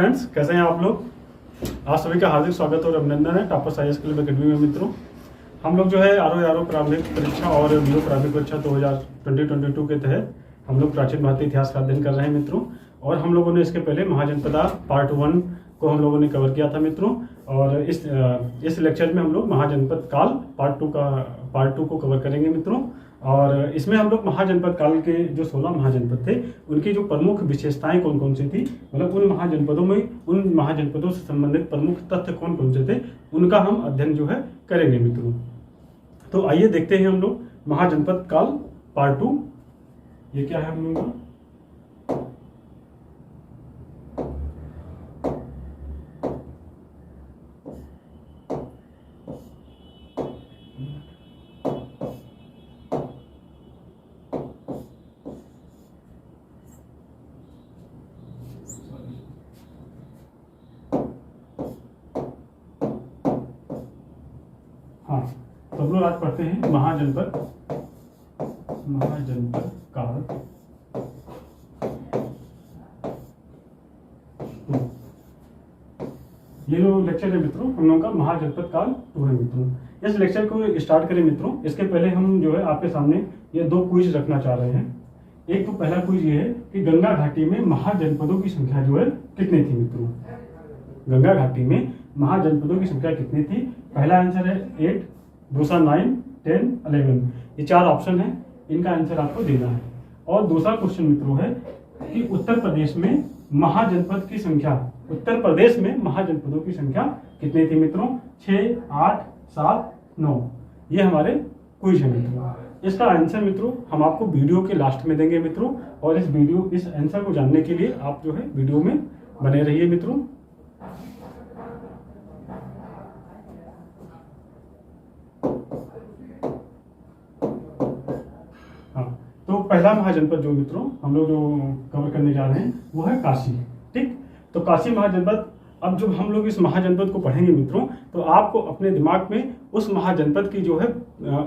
Friends, कैसे हैं आप लोग। आप सभी का हार्दिक स्वागत और अभिनंदन है टापर साइंस क्लब अकेडमी में। मित्रों, हम लोग जो है आर प्रारंभिक परीक्षा और बीओ प्रारंभिक परीक्षा 2022 के तहत हम लोग प्राचीन भारतीय इतिहास का अध्ययन कर रहे हैं मित्रों। और हम लोगों ने इसके पहले महाजनपदा पार्ट 1 को हम लोगों ने कवर किया था मित्रों। और इस लेक्चर में हम लोग महाजनपद काल पार्ट 2 को कवर करेंगे मित्रों। और इसमें हम लोग महाजनपद काल के जो 16 महाजनपद थे उनकी जो प्रमुख विशेषताएं कौन कौन सी थी, मतलब उन महाजनपदों से संबंधित प्रमुख तथ्य कौन कौन से थे, उनका हम अध्ययन जो है करेंगे मित्रों। तो आइए देखते हैं हम लोग महाजनपद काल पार्ट 2। ये क्या है हम लोग का? हाँ, तो हम लोग आज पढ़ते हैं महाजनपद काल। ये जो लेक्चर है मित्रों हम लोगों का महाजनपद काल 2 है मित्रों। इस लेक्चर को स्टार्ट करें मित्रों, इसके पहले हम जो है आपके सामने ये 2 क्विज रखना चाह रहे हैं। एक तो पहला क्विज ये है कि गंगा घाटी में महाजनपदों की संख्या जो है कितनी थी मित्रों। गंगा घाटी में महाजनपदों की संख्या कितनी थी? पहला आंसर है 8, दूसरा 9, 10, 11। ये 4 ऑप्शन है, इनका आंसर आपको देना है। और दूसरा क्वेश्चन मित्रों है कि उत्तर प्रदेश में महाजनपद की संख्या, उत्तर प्रदेश में महाजनपदों की संख्या कितनी थी मित्रों? 6, 8, 7, 9। ये हमारे क्विज है मित्रों। इसका आंसर मित्रों हम आपको वीडियो के लास्ट में देंगे मित्रों। और इस आंसर को जानने के लिए आप जो है वीडियो में बने रहिए मित्रों। तो पहला महाजनपद जो मित्रों हम लोग जो कवर करने जा रहे हैं वो है काशी। ठीक, तो काशी महाजनपद। अब जब हम लोग इस महाजनपद को पढ़ेंगे मित्रों तो आपको अपने दिमाग में उस महाजनपद की जो है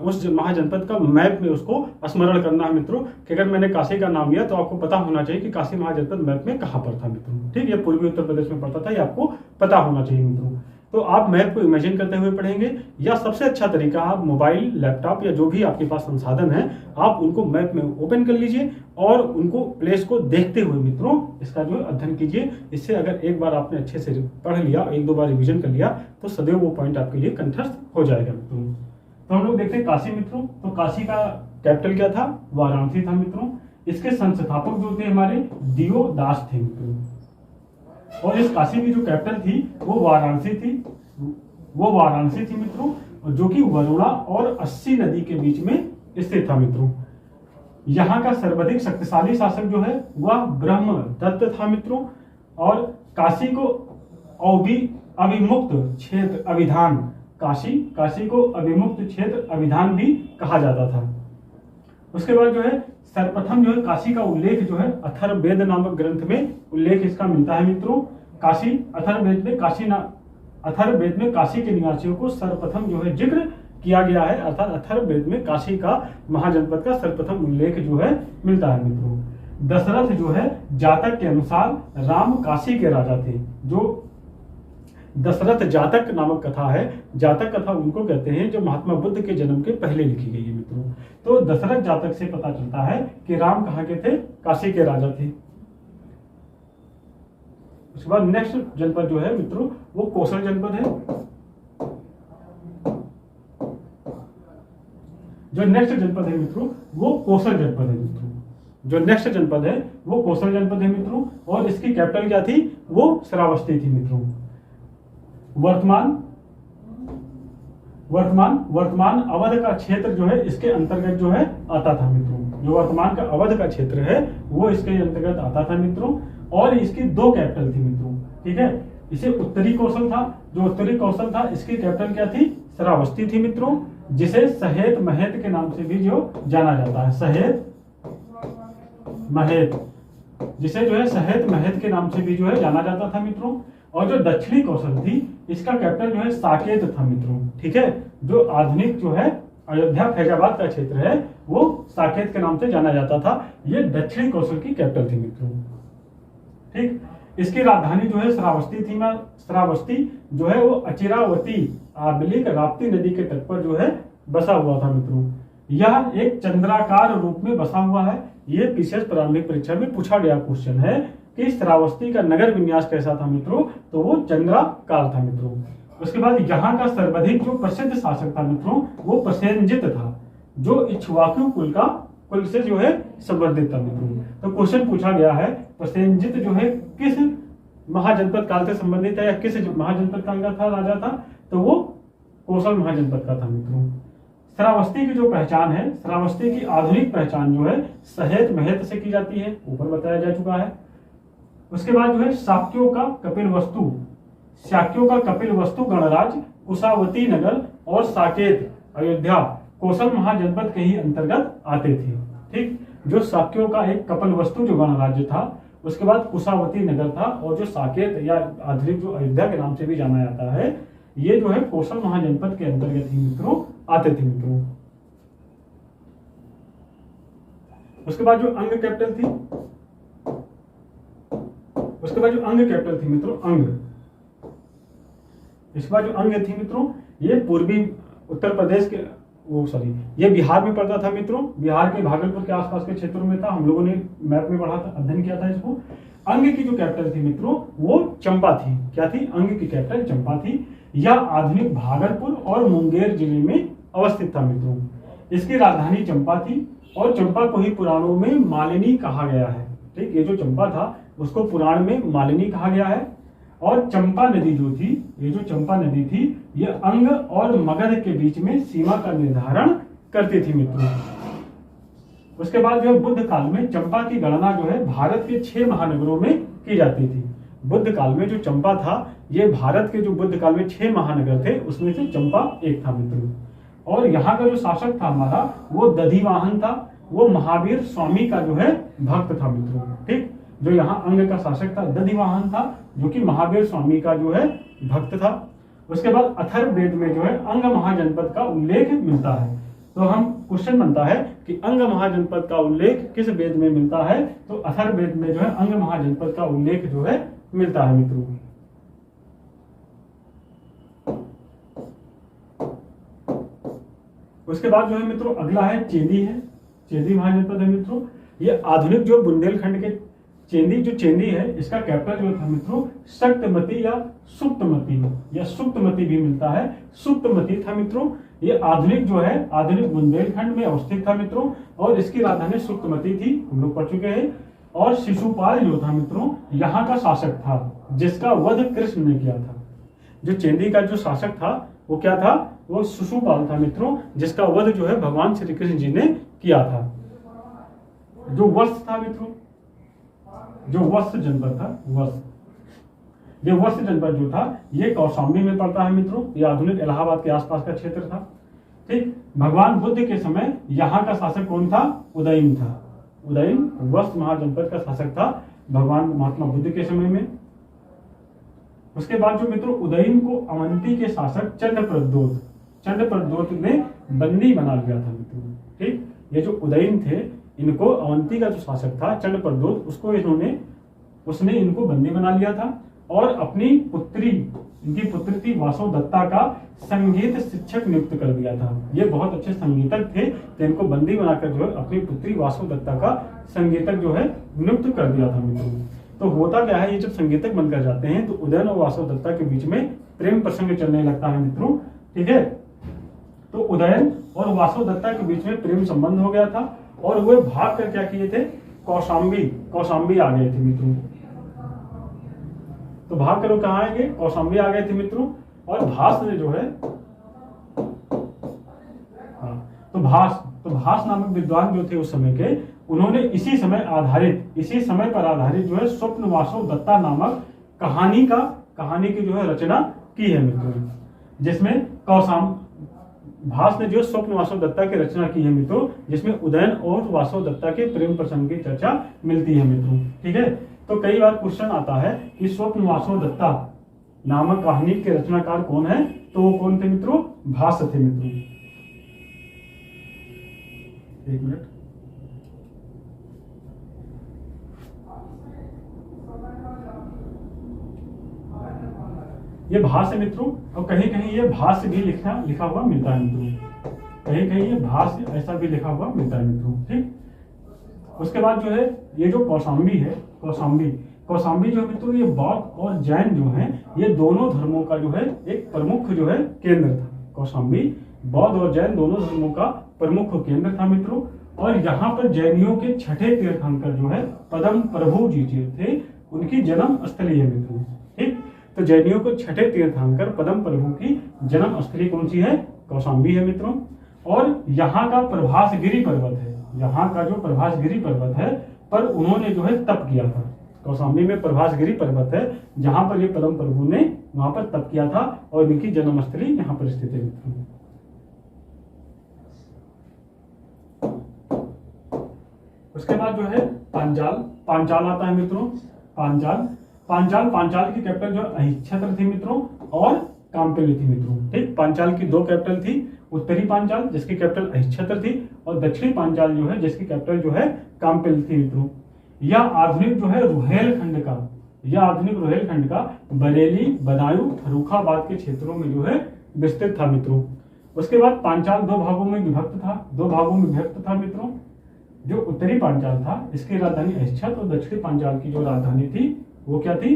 उस महाजनपद का मैप में उसको स्मरण करना है मित्रों। कि अगर मैंने काशी का नाम लिया तो आपको पता होना चाहिए कि काशी महाजनपद मैप में कहाँ पर था मित्रों। ठीक, ये पूर्वी उत्तर प्रदेश में पड़ता था, ये आपको पता होना चाहिए मित्रों। तो आप मैप को इमेजिन करते हुए पढ़ेंगे, या सबसे अच्छा तरीका आप मोबाइल, लैपटॉप या जो भी आपके पास संसाधन है आप उनको मैप में ओपन कर लीजिए और उनको प्लेस को देखते हुए मित्रों इसका जो अध्ययन कीजिए। इससे अगर एक बार आपने अच्छे से पढ़ लिया, 1-2 बार रिवीजन कर लिया तो सदैव वो पॉइंट आपके लिए कंठस्थ हो जाएगा मित्रों। तो हम लोग देखते हैं काशी मित्रों। तो काशी का कैपिटल क्या था? वाराणसी था मित्रों। इसके संस्थापक जो थे हमारे दियोदास थे मित्रों। और इस काशी की जो कैपिटल थी वो वाराणसी थी मित्रों, जो कि वरुणा और अस्सी नदी के बीच में स्थित था मित्रों। यहाँ का सर्वाधिक शक्तिशाली शासक जो है वह ब्रह्मदत्त था मित्रों। और काशी को अविमुक्त क्षेत्र अभिधान, काशी को अविमुक्त क्षेत्र अभिधान भी कहा जाता था। उसके बाद जो है सर्वप्रथम जो है काशी का उल्लेख जो है अथर्ववेद नामक ग्रंथ में उल्लेख इसका मिलता है मित्रों। अथर्ववेद में काशी के निवासियों को सर्वप्रथम जो है जिक्र किया गया है, अर्थात अथर्ववेद में काशी का महाजनपद का सर्वप्रथम उल्लेख जो है मिलता है मित्रों। दशरथ जो है जातक के अनुसार राम काशी के राजा थे। जो दशरथ जातक नामक कथा है, जातक कथा उनको कहते हैं जो महात्मा बुद्ध के जन्म के पहले लिखी गई है मित्रों। तो दशरथ जातक से पता चलता है कि राम कहाँ के थे? काशी के राजा थे। उसके बाद नेक्स्ट जनपद जो है मित्रों वो कौशल जनपद है। जो नेक्स्ट जनपद है मित्रों वो कौशल जनपद है मित्रों। और इसकी कैपिटल क्या थी? वो श्रावस्ती थी मित्रों। वर्तमान अवध का क्षेत्र जो है इसके अंतर्गत जो है आता था मित्रों। जो वर्तमान का अवध का क्षेत्र है वो इसके अंतर्गत आता था मित्रों। और इसकी 2 कैपिटल थी मित्रों। ठीक है, इसे उत्तरी कौशल था। जो उत्तरी कौशल था इसकी कैपिटल क्या थी? श्रावस्ती थी मित्रों, जिसे सहेत महेत के नाम से भी जो जाना जाता है। सहेत महेत के नाम से भी जो है जाना जाता था मित्रों। और जो दक्षिणी कौशल थी इसका कैपिटल जो है साकेत था मित्रों। ठीक है, जो आधुनिक जो है अयोध्या फैजाबाद का क्षेत्र है वो साकेत के नाम से जाना जाता था। ये दक्षिणी कौशल की कैपिटल थी मित्रों। ठीक, इसकी राजधानी जो है श्रावस्ती थी। श्रावस्ती जो है वो अचिरावती आबलिक राप्ती नदी के तट पर जो है बसा हुआ था मित्रों। यह एक चंद्राकार रूप में बसा हुआ है। ये विशेष प्रारंभिक परीक्षा में पूछा गया क्वेश्चन है कि श्रावस्ती का नगर विन्यास कैसा था मित्रों, तो वो चंद्राकार था मित्रों। उसके बाद यहाँ का सर्वाधिक जो प्रसिद्ध शासक था मित्रों वो प्रसेनजित था, जो इक्ष्वाकु कुल से जो है संबंधित था मित्रों। तो क्वेश्चन पूछा गया है प्रसेनजित जो है किस महाजनपद काल से संबंधित है या किस महाजनपद काल का था राजा था, तो वो कोसल महाजनपद का था मित्रों। श्रावस्ती की जो पहचान है, श्रावस्ती की आधुनिक पहचान जो है सहेत महत से की जाती है, ऊपर बताया जा चुका है। उसके बाद जो है शाक्यों का कपिल वस्तु गणराज्य कुशावती नगर और साकेत अयोध्या कोसल महाजनपद के ही अंतर्गत आते थे। ठीक, जो शाक्यों का एक कपिल वस्तु जो गणराज्य था, उसके बाद कुशावती नगर था, और जो साकेत या आधुनिक जो अयोध्या के नाम से भी जाना जाता है, ये जो है कोसल महाजनपद के अंतर्गत ही मित्रों आते थे मित्रों। उसके बाद जो अंग कैपिटल थी, मित्रों इसके बाद जो अंग थी मित्रों, ये पूर्वी उत्तर प्रदेश के ये बिहार में पड़ता था मित्रों। बिहार के भागलपुर के आसपास के क्षेत्रों में था। हम लोगों ने मैप में पढ़ा था, अध्ययन किया था इसको। अंग की जो कैपिटल थी मित्रों वो चंपा थी। क्या थी? अंग की कैपिटल चंपा थी। यह आधुनिक भागलपुर और मुंगेर जिले में अवस्थित था मित्रों। इसकी राजधानी चंपा थी और चंपा को ही पुराणों में मालिनी कहा गया है। ठीक, ये जो चंपा था उसको पुराण में मालिनी कहा गया है। और चंपा नदी जो थी, ये जो चंपा नदी थी, ये अंग और मगध के बीच में सीमा का निर्धारण करती थी मित्रों। उसके बाद जो है बुद्ध काल में चंपा की गणना जो है भारत के 6 महानगरों में की जाती थी। बुद्ध काल में जो चंपा था, ये भारत के जो बुद्ध काल में 6 महानगर थे उसमें से चंपा एक था मित्रों। और यहाँ का जो शासक था हमारा वो दधिवाहन था। वो महावीर स्वामी का जो है भक्त था मित्रों। ठीक, जो यहाँ अंग का शासक था दधिवाहन था, जो कि महावीर स्वामी का जो है भक्त था। उसके बाद अथर्ववेद में जो है अंग महाजनपद का उल्लेख मिलता है। तो हम क्वेश्चन बनता है कि अंग महाजनपद का उल्लेख किस वेद में मिलता है, तो अथर्ववेद में जो है अंग महाजनपद का उल्लेख जो है मिलता है मित्रों। उसके बाद जो है मित्रों अगला है चेदी है। चेदी महाजनपद है मित्रों। ये आधुनिक जो बुंदेलखंड के चेंदी है, इसका कैपिटल जो था मित्रों शक्तमती या सुप्तमती भी मिलता है। सुप्तमती था मित्रों। ये आधुनिक जो है आधुनिक बुंदेलखंड में अवस्थित था मित्रों, और इसकी राजधानी सुप्तमती थी, हम लोग पढ़ चुके हैं। और शिशुपाल जो था मित्रों यहाँ का शासक था, जिसका वध कृष्ण ने किया था। जो चेंदी का जो शासक था वो क्या था? वो शिशुपाल था मित्रों, जिसका वध जो है भगवान श्री कृष्ण जी ने किया था। जो वर्ष था मित्रों, जो वत्स जनपद था, ये वत्स जनपद जो था ये कौशाम्बी में पड़ता है मित्रों। ये आधुनिक इलाहाबाद के आसपास का क्षेत्र था। ठीक, भगवान बुद्ध के समय यहाँ का शासक कौन था? उदयन था। उदयन वत्स महाजनपद का शासक था भगवान महात्मा बुद्ध के समय में। उसके बाद जो मित्रों उदयन को अवंती के शासक चंद्रप्रद्योत ने बंदी बना लिया था मित्रों। ठीक, ये जो उदयन थे इनको अवंती का जो शासक था चंद्रप्रद्योत, उसने इनको बंदी बना लिया था और अपनी पुत्री, इनकी पुत्री थी वासोदत्ता का संगीत शिक्षक नियुक्त कर दिया था। ये बहुत अच्छे संगीतक थे, तो इनको बंदी बनाकर जो है अपनी पुत्री वासोदत्ता का संगीतक जो है नियुक्त कर दिया था मित्रों। तो होता क्या है, ये जब संगीतक बनकर जाते हैं तो उदयन और वासोदत्ता के बीच में प्रेम प्रसंग चलने लगता है मित्रों। ठीक है, तो उदयन और वासोदत्ता के बीच में प्रेम संबंध हो गया था और वे भाग कर क्या किए थे? कौशाम्बी आ गए थे मित्रों। तो भाग कर वो कहाँ आएंगे? कौशाम्बी आ गए थे मित्रों। और भास ने जो है तो भास नामक विद्वान जो थे उस समय के, उन्होंने इसी समय पर आधारित जो है स्वप्न वासोदत्ता नामक कहानी की जो है रचना की है मित्रों, जिसमें भास ने जो स्वप्न वासोदत्ता की रचना की है मित्रों, जिसमें उदयन और वासोदत्ता के प्रेम प्रसंग की चर्चा मिलती है मित्रों। ठीक है, तो कई बार क्वेश्चन आता है कि स्वप्न वासोदत्ता नामक कहानी के रचनाकार कौन है? तो वो कौन थे मित्रों? भास थे मित्रों। एक मिनट, ये भास है मित्रों, और कहीं कहीं ये भास भी लिखा हुआ मिलता है मित्रों, कहीं कहीं ये भास ऐसा भी लिखा हुआ मिलता है मित्रों। ठीक, उसके बाद जो है ये जो कौशाम्बी है, कौशाम्बी जो है मित्रों, ये बौद्ध और जैन जो है ये दोनों धर्मों का जो है एक प्रमुख जो है केंद्र था। कौशाम्बी बौद्ध और जैन दोनों धर्मों का प्रमुख केंद्र था मित्रों। और यहाँ पर जैनियों के छठे तीर्थंकर जो है पद्म प्रभु जी जो थे, उनकी जन्म स्थली है मित्रों। ठीक, तो जैनियों को छठे तीर्थंकर पद्म प्रभु की जन्म स्थली कौन सी है? कौशाम्बी है मित्रों। और यहाँ का प्रभासगिरी पर्वत है, यहाँ का जो प्रभासगिरी पर्वत है पर उन्होंने जो है तप किया था। कौशाम्बी में प्रभासगिरी पर्वत है जहां पर ये पद्म प्रभु ने वहां पर तप किया था और इनकी जन्मस्थली यहाँ पर स्थित है मित्रों। उसके बाद जो है पांचाल आता है मित्रों। पांचाल की कैपिटल जो अहिच्छत्र थी मित्रों और काम्पिल्य थी मित्रों। ठीक, पांचाल की दो कैपिटल थी, उत्तरी पांचाल जिसकी कैपिटल अहिच्छत्र थी और दक्षिणी पांचाल जो है जिसकी कैपिटल जो है काम्पिल्य थी मित्रों। यह आधुनिक जो है रुहेलखंड का बरेली, बदायूं, फर्रुखाबाद के क्षेत्रों में जो है विस्तृत था मित्रों। उसके बाद पांचाल दो भागों में विभक्त था मित्रों। जो उत्तरी पांचाल था इसकी राजधानी अहिच्छत्र और दक्षिणी पांचाल की जो राजधानी थी वो क्या थी?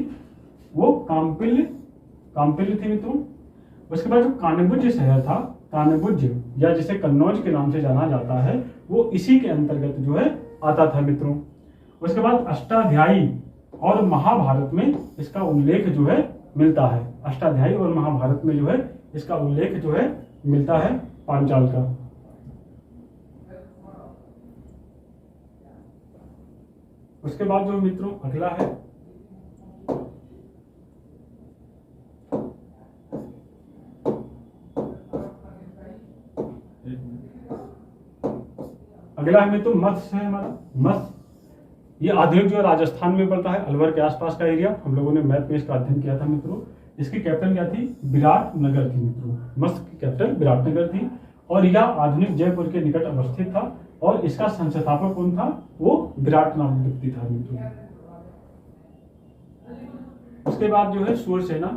वो काम्पिल्य थी मित्रों। उसके बाद जो कान्यबुज शहर था, कान्यबुज या जिसे कन्नौज के नाम से जाना जाता है, वो इसी के अंतर्गत जो है आता था मित्रों। उसके बाद अष्टाध्यायी और महाभारत में इसका उल्लेख जो है मिलता है। अष्टाध्यायी और महाभारत में जो है इसका उल्लेख जो है मिलता है पांचाल का। उसके बाद जो मित्रों अगला है मित्रों मत्स्य है हमारा। मत्स्य ये आधुनिक जो राजस्थान में पड़ता है, अलवर के आसपास का एरिया। हम लोगों ने मैप में इसका अध्ययन किया था मित्रों। इसकी कैपिटल क्या थी? विराटनगर थी मित्रों। मत्स्य की कैपिटल विराटनगर थी और यह आधुनिक जयपुर के निकट अवस्थित था और इसका संस्थापक कौन था? वो विराट नाम व्यक्ति था मित्रों। उसके बाद जो है सूरसेना।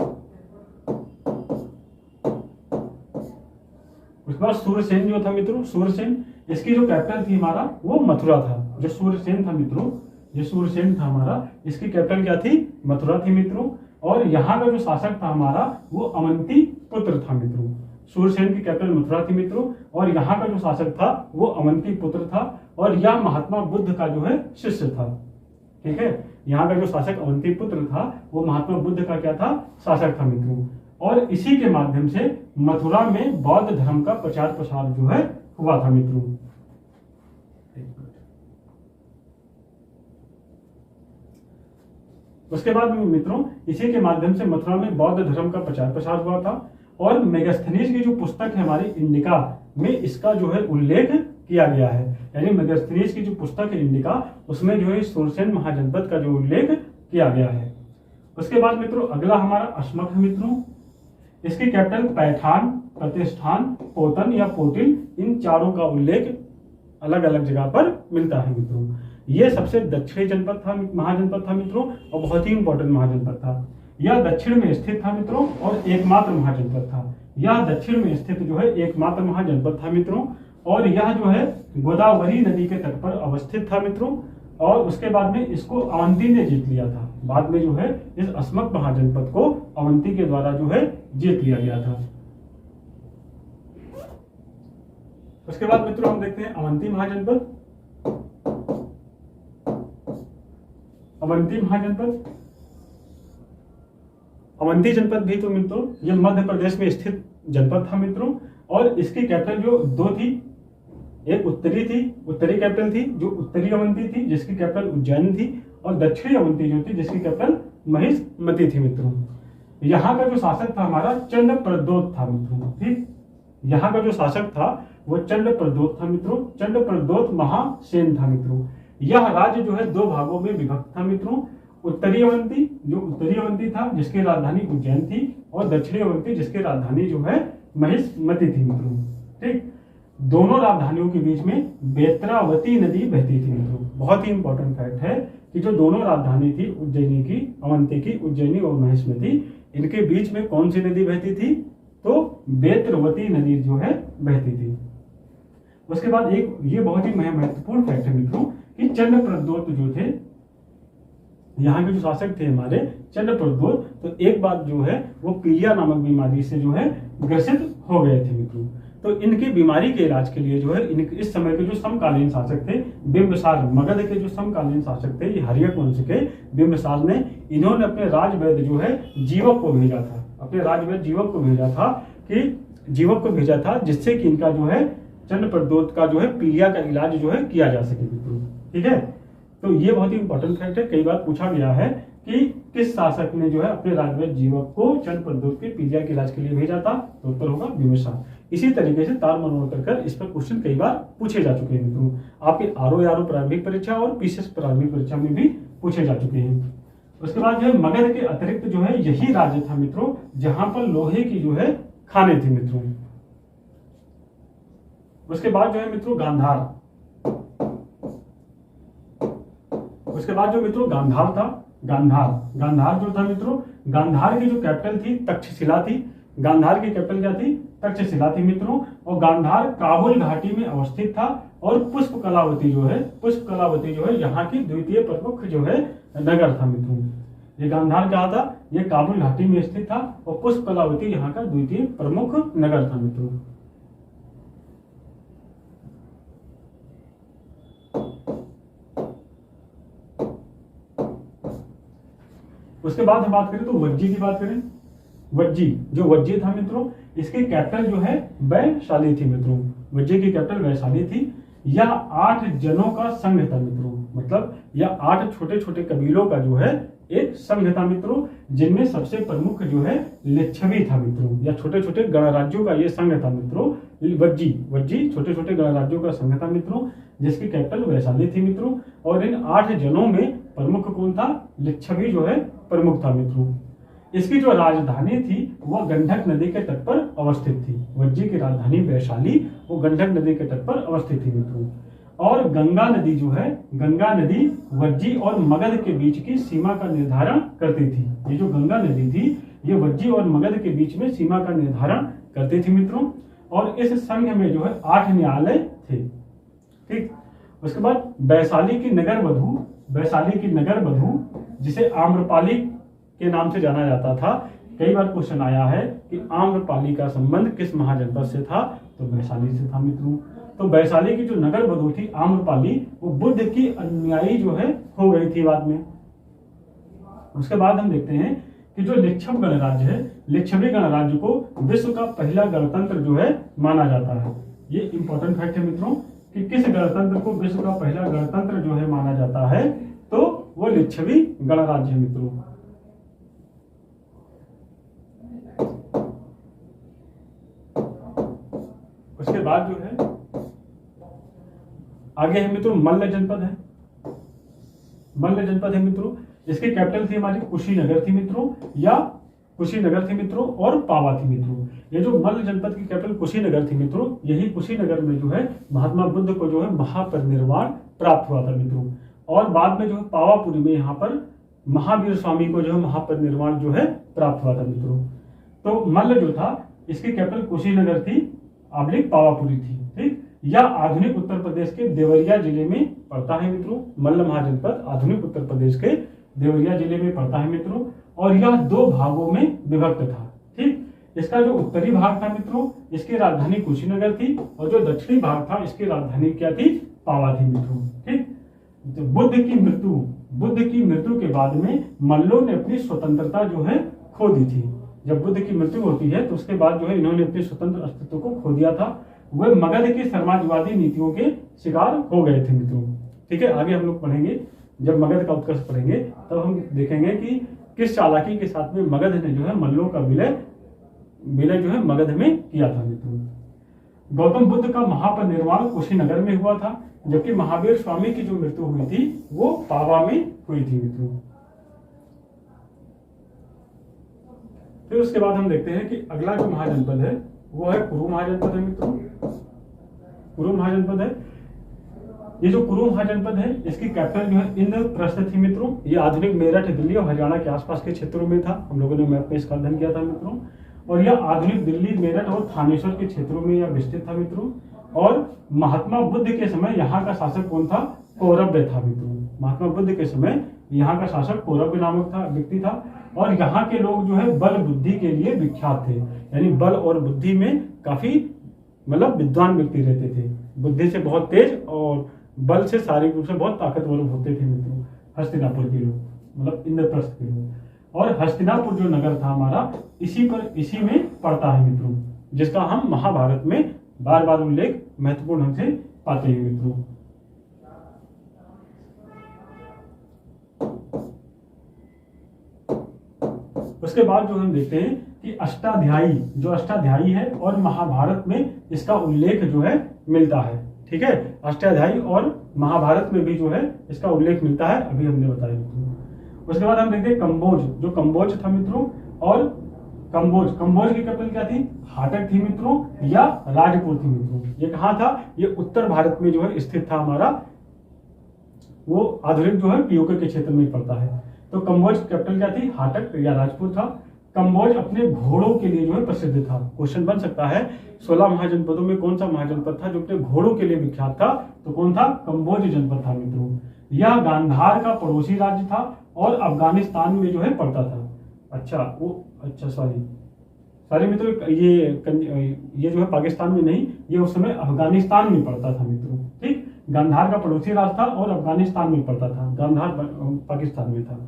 उसके बाद सूरसेन जो था मित्रों, सूरसेन इसकी जो कैपिटल थी हमारा वो मथुरा था। जो सूरसेन था मित्रों, ये सूरसेन था हमारा, इसकी कैपिटल क्या थी? मथुरा थी मित्रों। और यहाँ का जो शासक था हमारा वो अवंती पुत्र था मित्रों। सूरसेन की कैपिटल मथुरा थी मित्रों और यहाँ का जो शासक था वो अवंती पुत्र था और यह महात्मा बुद्ध का जो है शिष्य था। ठीक है, यहाँ का जो शासक अवंती पुत्र था वो महात्मा बुद्ध का क्या था? शासक था मित्रों। और इसी के माध्यम से मथुरा में बौद्ध धर्म का प्रचार प्रसार जो है हुआ था मित्रों। उसके बाद मित्रों इसी के माध्यम से मथुरा में बौद्ध धर्म का प्रचार प्रसार हुआ था और मेगास्थनीज की जो पुस्तक है हमारी इंडिका में इसका जो है उल्लेख किया गया है। यानी मेगास्थनीज की जो पुस्तक है इंडिका, उसमें जो है सूरसेन महाजनपद का जो उल्लेख किया गया है। उसके बाद मित्रों अगला हमारा अस्मक है मित्रों। इसकी कैपिटल पैठान, प्रतिष्ठान, पोतन या पोटिल, इन चारों का उल्लेख अलग अलग जगह पर मिलता है मित्रों। यह सबसे दक्षिणी जनपद था, महाजनपद था मित्रों और बहुत ही इंपॉर्टेंट महाजनपद था। यह दक्षिण में स्थित था मित्रों और एकमात्र महाजनपद था। यह दक्षिण में स्थित जो है एकमात्र महाजनपद था मित्रों और यह जो है गोदावरी नदी के तट पर अवस्थित था मित्रों। और उसके बाद में इसको अवंती ने जीत लिया था। बाद में जो है इस अस्मक महाजनपद को अवंती के द्वारा जो है जीत लिया गया था। उसके बाद मित्रों हम देखते हैं अवंती महाजनपद। अवंती जनपद भी तो मित्रों ये मध्य प्रदेश में स्थित जनपद था मित्रों और इसकी कैपिटल जो दो थी, एक उत्तरी कैपिटल थी जो उत्तरी अवंती थी जिसकी कैपिटल उज्जैन थी और दक्षिणी अवंती जो थी जिसकी कैपिटल महिष्मती थी मित्रों। यहाँ का जो शासक था हमारा चंड प्रद्योत था मित्रों। ठीक, यहाँ का जो शासक था वो चंड प्रद्योत था मित्रों। चंड प्रद्योत महासेन था मित्रों। यह राज्य जो है दो भागों में विभक्त था मित्रों। उत्तरी अवंती था जिसकी राजधानी उज्जैन थी और दक्षिणी अवंती जिसकी राजधानी जो है महिष्मती थी मित्रों। ठीक, दोनों राजधानियों के बीच में बेत्रावती नदी बहती थी मित्रों। बहुत ही इंपॉर्टेंट फैक्ट है कि जो दोनों राजधानी थी उज्जैनी की, अवंती की, उज्जैनी और महिष्मती, इनके बीच में कौन सी नदी बहती थी? तो बेत्रवती नदी जो है बहती थी। उसके बाद एक ये बहुत ही महत्वपूर्ण फैक्ट है मित्रों कि चंद्रप्रद्योत जो थे, यहाँ के जो शासक थे हमारे चंद्रप्रद्योत, तो एक बार जो है वो पीलिया नामक बीमारी से जो है ग्रसित हो गए थे मित्रों। तो इनकी बीमारी के इलाज के लिए जो है इस समय के जो समकालीन शासक थे बिंबिसार, मगध के जो समकालीन शासक थे, ये हर्यक वंश के बिंबिसार ने, इन्होंने अपने राजवैद्य जो है जीवक को भेजा था, अपने राजवैद्य जीवक को भेजा था जिससे कि इनका जो है चंद्रप्रद्योत का जो है पीलिया का इलाज जो है किया जा सके मित्रों। ठीक है, तो ये बहुत ही इंपॉर्टेंट फैक्ट है, कई बार पूछा गया है कि किस शासक ने जो है अपने राजवैद्य जीवक को चंद्रप्रद्योत के पीलिया के इलाज के लिए भेजा था? तो उत्तर होगा बिंबिसार। इसी तरीके से तार मनोर कर इस पर क्वेश्चन कई बार पूछे जा चुके हैं मित्रों, आपके आरओ प्रारंभिक परीक्षा और पीसीएस प्रारंभिक परीक्षा में भी पूछे जा चुके हैं। उसके बाद जो है मगध के अतिरिक्त जो है यही राज्य था मित्रों जहां पर लोहे की जो है खाने थी मित्रों। उसके बाद जो है मित्रों गांधार, उसके बाद जो मित्रों गांधार था, गांधार जो था मित्रों, गांधार की जो कैपिटल थी तक्षशिला थी। गांधार की कैपिटल क्या थी? तक्षशिला थी मित्रों। और गांधार काबुल घाटी में अवस्थित था। और पुष्पकलावती जो है यहाँ की द्वितीय प्रमुख जो है नगर था मित्रों। ये गांधार क्या था? ये काबुल घाटी में स्थित था और पुष्पकलावती यहाँ का द्वितीय प्रमुख नगर था मित्रों। उसके बाद हम बात करें तो वज्जी की बात करें। वज्जी था मित्रों, इसकी कैपिटल जो है वैशाली थी मित्रों। वज्जी की कैपिटल वैशाली थी। यह 8 जनों का संघ था मित्रों, मतलब यह 8 छोटे छोटे कबीलों का जो है एक संघ था मित्रों, जिनमें सबसे प्रमुख जो है लिच्छवी था मित्रों, या छोटे छोटे गणराज्यों का ये संघ था मित्रों। वज्जी छोटे छोटे गणराज्यों का संघ था मित्रों, जिसकी कैपिटल वैशाली थी मित्रों। और इन 8 जनों में प्रमुख कौन था? लिच्छवी जो है प्रमुख था मित्रों। इसकी जो राजधानी थी वह गंडक नदी के तट पर अवस्थित थी। वज्जी की राजधानी वैशाली वो गंडक नदी के तट पर अवस्थित थी मित्रों। और गंगा नदी जो है, गंगा नदी वज्जी और मगध के बीच की सीमा का निर्धारण करती थी। ये जो गंगा नदी थी ये वज्जी और मगध के बीच में सीमा का निर्धारण करती थी मित्रों। और इस संघ में जो है 8 न्यायालय थे। ठीक, उसके बाद वैशाली की नगर वधु जिसे आम्रपाली के नाम से जाना जाता था, कई बार क्वेश्चन आया है कि आम्रपाली का संबंध किस महाजनपद से था? तो वैशाली से था मित्रों। तो वैशाली की जो नगर वधु थी आम्रपाली, वो बुद्ध की अनुयायी जो है हो गई थी बाद में। उसके बाद हम देखते हैं कि जो लिच्छव गणराज्य है, लिच्छवी गणराज्य को विश्व का पहला गणतंत्र जो है माना जाता है। ये इंपॉर्टेंट फैक्ट है मित्रों कि किस गणतंत्र को विश्व का पहला गणतंत्र जो है माना जाता है, तो वो लिच्छवी गणराज्य है मित्रों। उसके बाद जो है आगे है मित्रों मल्ल जनपद है मित्रों। इसकी कैपिटल थी हमारी कुशीनगर थी मित्रों, और पावा थी मित्रों। ये जो मल्ल जनपद की कैपिटल कुशीनगर थी मित्रों, यही कुशीनगर में जो है महात्मा बुद्ध को जो है महापरिनिर्वाण प्राप्त हुआ था मित्रों। और बाद में जो है पावापुरी में यहाँ पर महावीर स्वामी को जो है महापरिनिर्वाण जो है प्राप्त हुआ था मित्रों। तो मल्ल जो था इसकी कैपिटल कुशीनगर थी, पावापुरी थी। ठीक, यह आधुनिक उत्तर प्रदेश के देवरिया जिले में पड़ता है मित्रों। मल्ल महाजनपद आधुनिक उत्तर प्रदेश के देवरिया जिले में पड़ता है मित्रों। और यह 2 भागों में विभक्त था। ठीक, इसका जो उत्तरी भाग था मित्रों, इसकी राजधानी कुशीनगर थी, और जो दक्षिणी भाग था इसकी राजधानी क्या थी? पावा थी मित्रों। ठीक, तो बुद्ध की मृत्यु के बाद में मल्लों ने अपनी स्वतंत्रता जो है खो दी थी। जब बुद्ध की मृत्यु होती है तो उसके बाद जो है इन्होंने अपने स्वतंत्र अस्तित्व को खो दिया था। वे मगध की समाजवादी नीतियों के शिकार हो गए थे मित्रों। ठीक है, आगे हम लोग पढ़ेंगे, जब मगध का उत्कर्ष पढ़ेंगे तब हम देखेंगे कि किस चालाकी के साथ में मगध ने जो है मल्लों का विलय जो है मगध में किया था मित्रों। गौतम बुद्ध का महापरिनिर्वाण कुशीनगर में हुआ था, जबकि महावीर स्वामी की जो मृत्यु हुई थी वो पावा में हुई थी मित्रों। फिर उसके बाद हम देखते हैं कि अगला जो महाजनपद है वो है कुरु महाजनपद है मित्रों। कुरु महाजनपद है। ये जो कुरु महाजनपद है इसकी कैपिटल जो है इंद्रप्रस्थ थी मित्रों। ये आधुनिक मेरठ, दिल्ली और हरियाणा के आसपास के क्षेत्रों में था। हम लोगों ने मैप में इसका अध्ययन किया था मित्रों। और यह आधुनिक दिल्ली, मेरठ और थानेश्वर के क्षेत्रों में यह विस्तृत था मित्रों। और महात्मा बुद्ध के समय यहाँ का शासक कौन था? कौरव्य था मित्रों। महात्मा बुद्ध के समय यहाँ का शासक कौरव्य नामक था व्यक्ति था। और यहाँ के लोग जो है बल बुद्धि के लिए विख्यात थे, यानी बल और बुद्धि में काफी मतलब विद्वान व्यक्ति रहते थे। बुद्धि से बहुत तेज और बल से शारीरिक रूप से बहुत ताकतवर होते थे मित्रों हस्तिनापुर के लोग, मतलब इंद्रप्रस्थ के लोग। और हस्तिनापुर जो नगर था हमारा इसी में पड़ता है मित्रों, जिसका हम महाभारत में बार बार उल्लेख महत्वपूर्ण ढंग से पाते हैं मित्रों। उसके बाद जो हम देखते हैं कि अष्टाध्यायी है और महाभारत में इसका उल्लेख जो है मिलता है। ठीक है, अष्टाध्यायी और महाभारत में भी जो है इसका उल्लेख मिलता है, अभी हमने बताया मित्रों। उसके बाद हम देखते हैं कंबोज, जो कंबोज था मित्रों। और कंबोज की कैपिटल क्या थी? हाटक थी मित्रों, या राजपुर थी मित्रों। ये कहाँ था? ये उत्तर भारत में जो है स्थित था हमारा, वो आधुनिक जो है पीओके के क्षेत्र में पड़ता है। तो कंबोज कैपिटल क्या थी? हाटक या राजपुर था। कंबोज अपने घोड़ों के लिए जो है प्रसिद्ध था। क्वेश्चन बन सकता है 16 महाजनपदों में कौन सा महाजनपद था जो अपने घोड़ों के लिए विख्यात था? तो कौन था? कंबोज जनपद था मित्रों। यह गांधार का पड़ोसी राज्य था और अफगानिस्तान में जो है पड़ता था। सॉरी मित्रों, ये जो है पाकिस्तान में नहीं, ये उस समय अफगानिस्तान में पड़ता था मित्रों। ठीक, गांधार का पड़ोसी राज्य था और अफगानिस्तान में पड़ता था। गांधार पाकिस्तान में था।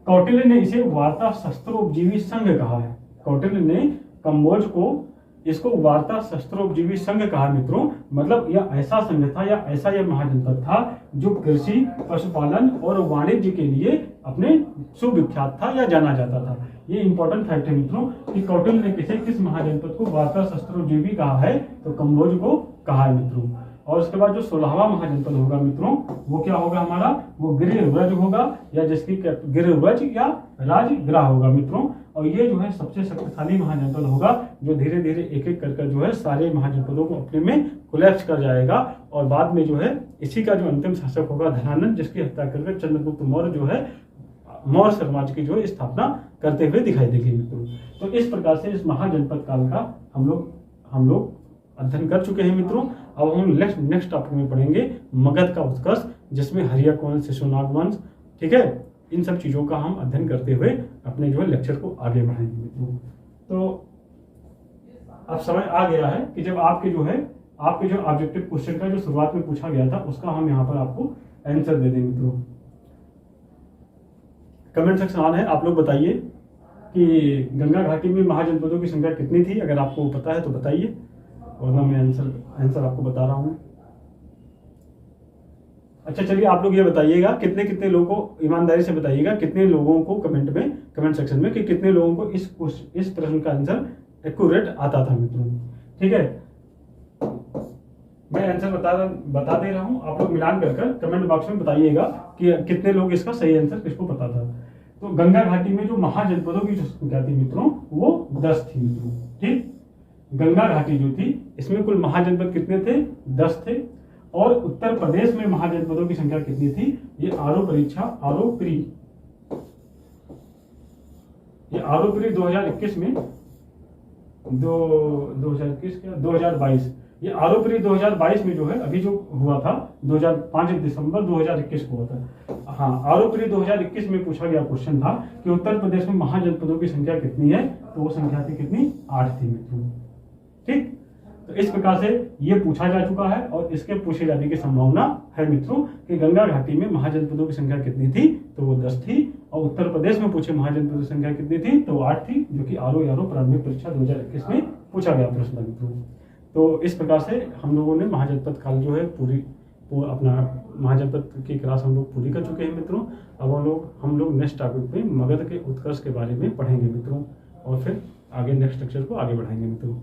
कौटिल्य ने इसे वार्ता शस्त्रोपजीवी संघ कहा है। कौटिल्य ने कंबोज को इसको वार्ता शस्त्रोपजीवी संघ कहा मित्रों। मतलब यह ऐसा संघ था या ऐसा यह महाजनपद था जो कृषि, पशुपालन और वाणिज्य के लिए अपने सुविख्यात था या जाना जाता था। ये इंपॉर्टेंट फैक्ट है मित्रों कि कौटिल्य ने किस महाजनपद को वार्ता शस्त्रोपजीवी कहा है? तो कंबोज को कहा है मित्रों। और उसके बाद जो 16वां महाजनपद होगा मित्रों, वो क्या होगा हमारा? वो गिरिव्रज होगा, या जिसकी गिरिव्रज या राजगृह होगा मित्रों। और ये जो है सबसे शक्तिशाली महाजनपद होगा, जो धीरे धीरे एक एक कर जो है सारे महाजनपदों को अपने में कोलैप्स कर जाएगा। और बाद में जो है इसी का जो अंतिम शासक होगा धनानंद, जिसकी हत्या करके चंद्रगुप्त मौर्य जो है मौर्य समाज की जो है स्थापना करते हुए दिखाई देगी मित्रों। तो इस प्रकार से इस महाजनपद काल का हम लोग अध्ययन कर चुके हैं मित्रों। अब हम नेक्स्ट टॉपिक में पढ़ेंगे मगध का उत्कर्ष, जिसमें हर्यक वंश, शिशुनाग वंश, ठीक है, इन सब चीजों का हम अध्ययन करते हुए अपने जो है लेक्चर को आगे बढ़ाएंगे मित्रों। तो अब समय आ गया है कि जब आपके जो ऑब्जेक्टिव क्वेश्चन का जो शुरुआत में पूछा गया था उसका हम यहाँ पर आपको आंसर दे देंगे मित्रों। कमेंट सेक्शन ऑन है, आप लोग बताइए कि गंगा घाटी में महाजनपदों की संख्या कितनी थी। अगर आपको पता है तो बताइए, वरना मैं आंसर आपको बता रहा हूँ। अच्छा चलिए, आप लोग ये बताइएगा कितने लोगों को, ईमानदारी से बताइएगा कितने लोगों को कमेंट सेक्शन में कि कितने लोगों को इस प्रश्न का आंसर एक्यूरेट आता था मित्रों। ठीक है, मैं आंसर बता दे रहा हूं, आप लोग मिलान कर कमेंट बॉक्स में बताइएगा कि कितने लोग इसका सही आंसर किसको पता था। तो गंगा घाटी में जो महाजनपदों की जो संख्या थी मित्रों वो 10 थी मित्रों। ठीक, गंगा घाटी जो थी इसमें कुल महाजनपद कितने थे? 10 थे। और उत्तर प्रदेश में महाजनपदों की संख्या कितनी थी? ये आरो प्री 2021 में 2022 ये आरोपरी 2022 में जो है अभी जो हुआ था 5 दिसंबर 2021 को हुआ था। हाँ, आरोपरी 2021 में पूछा गया क्वेश्चन था कि उत्तर प्रदेश में महाजनपदों की संख्या कितनी है, तो वो संख्या थी कितनी? 8 थी मित्रों। ठीक, तो इस प्रकार से ये पूछा जा चुका है और इसके पूछे जाने की संभावना है मित्रों कि गंगा घाटी में महाजनपदों की संख्या कितनी थी, तो वो 10 थी। और उत्तर प्रदेश में पूछे महाजनपदों की संख्या कितनी थी, तो वो 8 थी, जो कि आरो प्रारंभिक परीक्षा 2021 में पूछा गया प्रश्न था मित्रों। तो इस प्रकार से हम लोगों ने महाजनपद काल जो है अपना महाजनपद की क्लास हम लोग पूरी कर चुके हैं मित्रों। अब हम लोग नेक्स्ट टॉपिक में मगध के उत्कर्ष के बारे में पढ़ेंगे मित्रों, और फिर आगे नेक्स्ट लेक्चर को आगे बढ़ाएंगे मित्रों।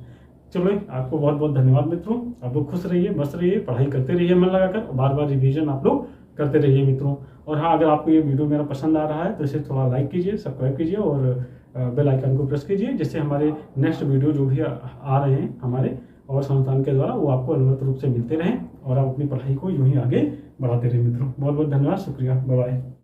चलो, आपको बहुत बहुत धन्यवाद मित्रों। आप लोग खुश रहिए, मस्त रहिए, पढ़ाई करते रहिए मन लगाकर, बार बार रिवीजन आप लोग करते रहिए मित्रों। और हाँ, अगर आपको ये वीडियो मेरा पसंद आ रहा है तो इसे थोड़ा लाइक कीजिए, सब्सक्राइब कीजिए और बेल आइकन को प्रेस कीजिए, जिससे हमारे नेक्स्ट वीडियो जो भी आ रहे हैं हमारे, और संस्थान के द्वारा वो आपको अनुमत रूप से मिलते रहें और आप अपनी पढ़ाई को यूं ही आगे बढ़ाते रहें मित्रों। बहुत बहुत धन्यवाद, शुक्रिया, बाय बाय।